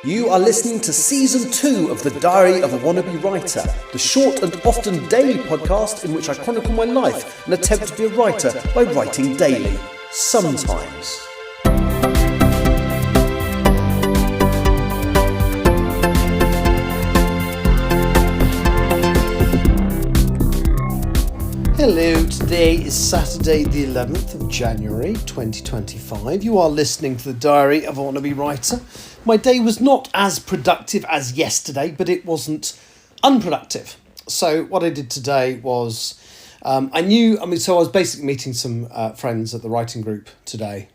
You are listening to Season 2 of The Diary of a Wannabe Writer, the short and often daily podcast in which I chronicle my life and attempt to be a writer by writing daily. Sometimes. Hello, today is Saturday the 11th of January 2025. You are listening to The Diary of a Wannabe Writer. My day was not as productive as yesterday, but it wasn't unproductive. So what I did today was, I was basically meeting some friends at the writing group today.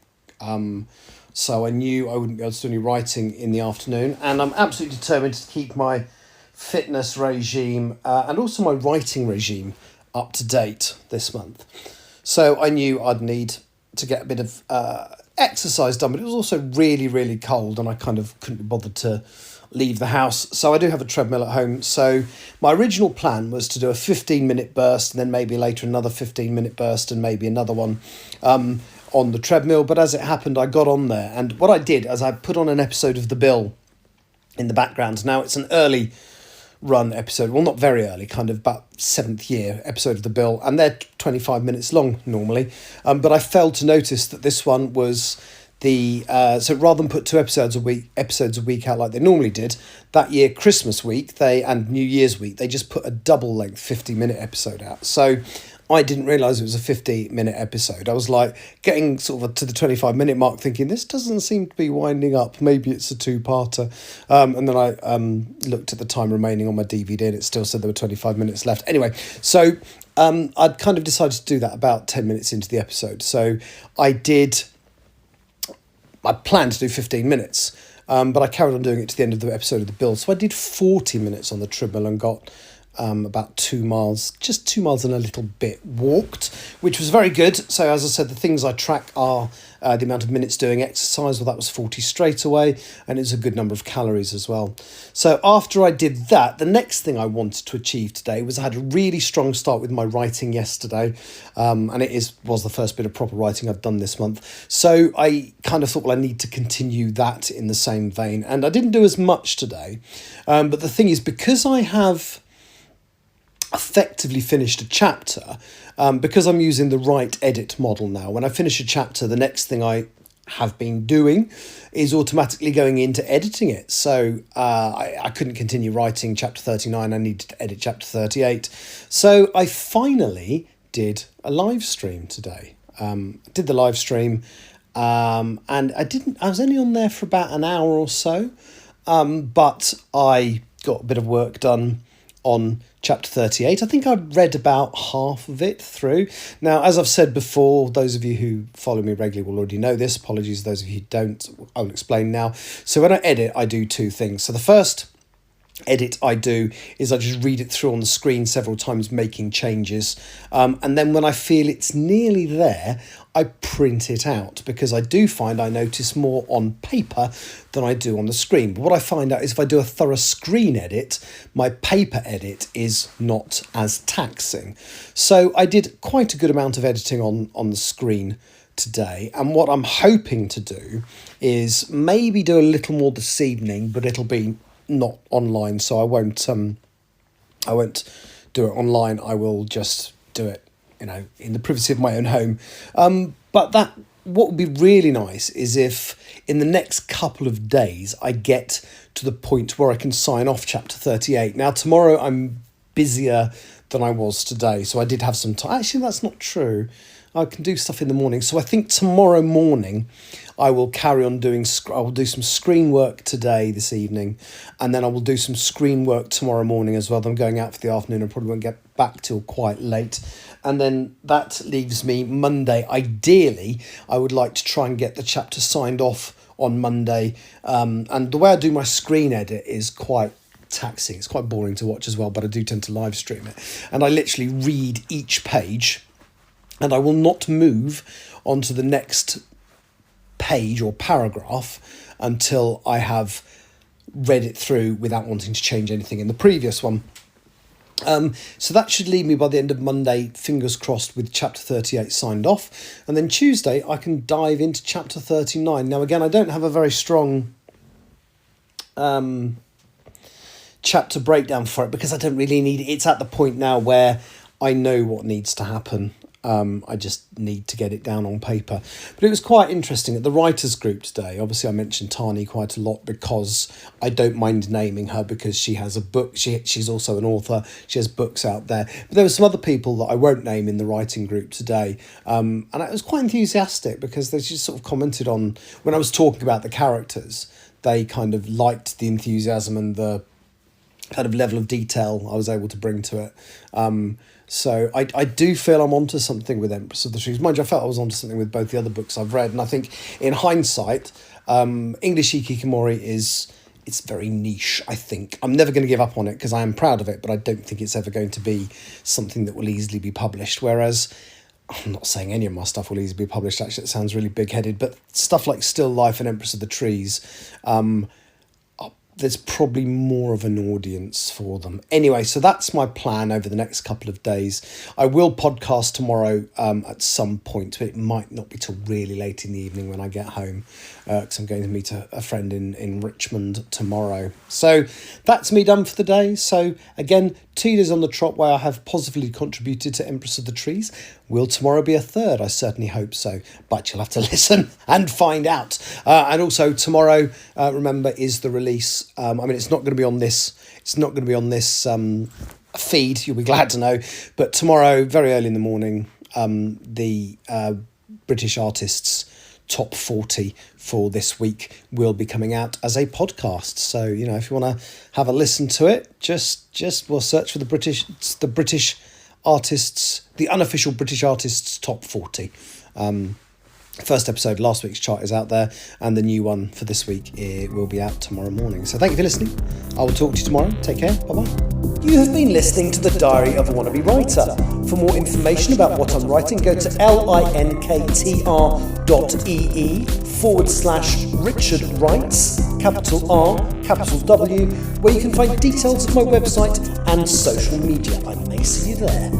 So I knew I wouldn't be able to do any writing in the afternoon, and I'm absolutely determined to keep my fitness regime and also my writing regime up to date this month. So I knew I'd need to get a bit of exercise done, but it was also really, really cold and I kind of couldn't be bothered to leave the house. So I do have a treadmill at home. So my original plan was to do a 15-minute burst and then maybe later another 15-minute burst and maybe another one on the treadmill. But as it happened, I got on there. And what I did is I put on an episode of The Bill in the background. Now it's an early run episode, well, not very early, kind of about 7th year episode of The Bill, and they're 25 minutes long normally, but I failed to notice that this one was the so rather than put two episodes a week out like they normally did, that year Christmas week and New Year's week they just put a double length 50-minute episode out. So I didn't realise it was a 50-minute episode. I was like getting sort of to the 25-minute mark thinking, this doesn't seem to be winding up. Maybe it's a two-parter. And then I looked at the time remaining on my DVD and it still said there were 25 minutes left. Anyway, so I'd kind of decided to do that about 10 minutes into the episode. So I planned to do 15 minutes, but I carried on doing it to the end of the episode of The Bill. So I did 40 minutes on the treadmill and got about 2 miles, just 2 miles and a little bit walked, which was very good. So as I said, the things I track are the amount of minutes doing exercise. Well, that was 40 straight away, and it's a good number of calories as well. So after I did that, the next thing I wanted to achieve today was I had a really strong start with my writing yesterday, and it was the first bit of proper writing I've done this month. So I kind of thought, well, I need to continue that in the same vein, and I didn't do as much today. But the thing is, because I have effectively finished a chapter, because I'm using the write edit model now. When I finish a chapter, the next thing I have been doing is automatically going into editing it. So I couldn't continue writing chapter 39. I needed to edit chapter 38. So I finally did a live stream today. Did the live stream, and I was only on there for about an hour or so, but I got a bit of work done on chapter 38. I think I've read about half of it through. Now, as I've said before, those of you who follow me regularly will already know this. Apologies, those of you who don't, I'll explain now. So when I edit, I do two things. So the first edit I do is I just read it through on the screen several times, making changes. And then when I feel it's nearly there, I print it out, because I do find I notice more on paper than I do on the screen. But what I find out is if I do a thorough screen edit, my paper edit is not as taxing. So I did quite a good amount of editing on the screen today, and what I'm hoping to do is maybe do a little more this evening, but it'll be not online, so I won't do it online. I will just do it, in the privacy of my own home. But what would be really nice is if in the next couple of days I get to the point where I can sign off chapter 38. Now tomorrow I'm busier than I was today, so I did have some time. Actually, that's not true. I can do stuff in the morning. So I think tomorrow morning I will carry on doing, I will do some screen work this evening, and then I will do some screen work tomorrow morning as well. I'm going out for the afternoon and probably won't get back till quite late. And then that leaves me Monday. Ideally, I would like to try and get the chapter signed off on Monday. And the way I do my screen edit is quite taxing. It's quite boring to watch as well, but I do tend to live stream it. And I literally read each page, and I will not move onto the next page or paragraph until I have read it through without wanting to change anything in the previous one. So that should leave me by the end of Monday, fingers crossed, with chapter 38 signed off. And then Tuesday, I can dive into chapter 39. Now, again, I don't have a very strong chapter breakdown for it because I don't really need it. It's at the point now where I know what needs to happen. I just need to get it down on paper. But it was quite interesting at the writers group today. Obviously, I mentioned Tani quite a lot because I don't mind naming her because she has a book. She's also an author. She has books out there. But there were some other people that I won't name in the writing group today. And I was quite enthusiastic because they just sort of commented on, when I was talking about the characters, they kind of liked the enthusiasm and the kind of level of detail I was able to bring to it. So I do feel I'm onto something with Empress of the Trees. Mind you, I felt I was onto something with both the other books I've read. And I think in hindsight, English Hikikomori it's very niche, I think. I'm never going to give up on it because I am proud of it, but I don't think it's ever going to be something that will easily be published. Whereas, I'm not saying any of my stuff will easily be published, actually, it sounds really big-headed, but stuff like Still Life and Empress of the Trees, there's probably more of an audience for them. Anyway, so that's my plan over the next couple of days. I will podcast tomorrow at some point, but it might not be till really late in the evening when I get home because I'm going to meet a friend in Richmond tomorrow. So that's me done for the day. So again, 2 days on the trot where I have positively contributed to Empress of the Trees. Will tomorrow be a third? I certainly hope so, but you'll have to listen and find out. And also tomorrow, remember, is the release. I mean, it's not going to be on this. It's not going to be on this feed. You'll be glad to know. But tomorrow, very early in the morning, the British artists top 40 for this week will be coming out as a podcast. So, you know, if you want to have a listen to it, just we'll search for the British artists, the unofficial British artists top 40. First episode, last week's chart is out there, and the new one for this week will be out tomorrow morning. So thank you for listening. I will talk to you tomorrow. Take care. Bye-bye. You have been listening to The Diary of a Wannabe Writer. For more information about what I'm writing, go to linktr.ee/Richard Writes, capital R, capital W, where you can find details of my website and social media. I may see you there.